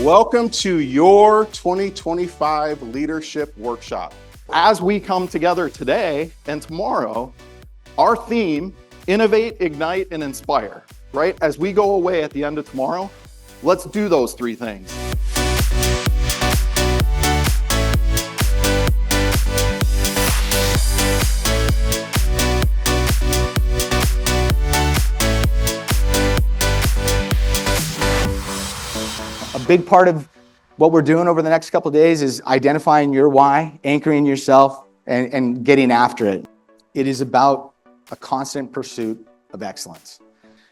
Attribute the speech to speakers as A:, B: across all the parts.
A: Welcome to your 2025 Leadership Workshop. As we come together today and tomorrow, our theme, innovate, ignite, and inspire, right? As we go away at the end of tomorrow, let's do those three things.
B: A big part of what we're doing over the next couple of days is identifying your why, anchoring yourself, and getting after it. It is about a constant pursuit of excellence.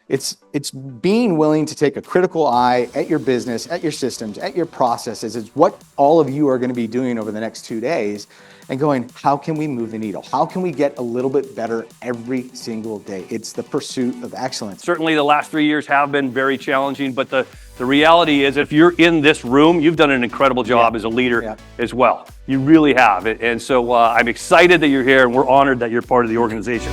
B: It's being willing to take a critical eye at your business, at your systems, at your processes. It's what all of you are going to be doing over the next 2 days and going, how can we move the needle? How can we get a little bit better every single day? It's the pursuit of excellence.
C: Certainly the last 3 years have been very challenging, but the reality is if you're in this room, you've done an incredible job as a leader as well. You really have. And so I'm excited that you're here and we're honored that you're part of the organization.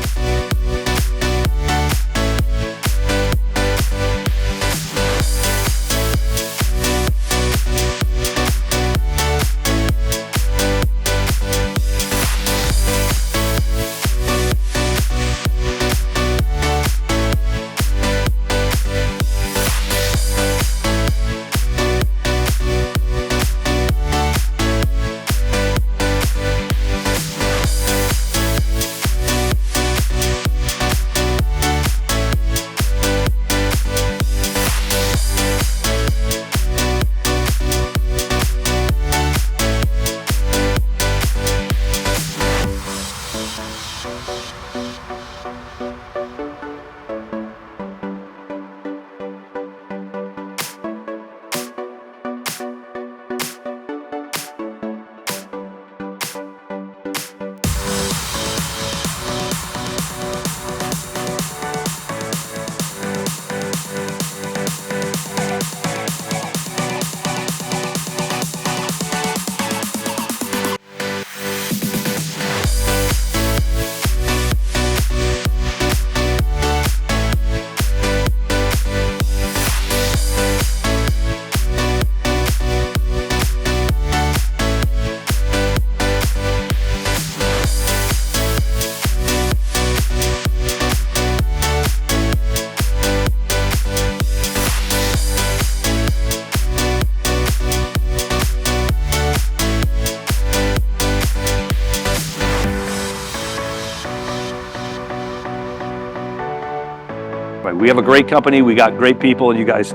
C: We have a great company, we got great people, and you guys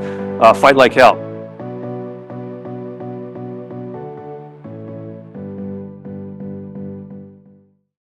C: fight like hell.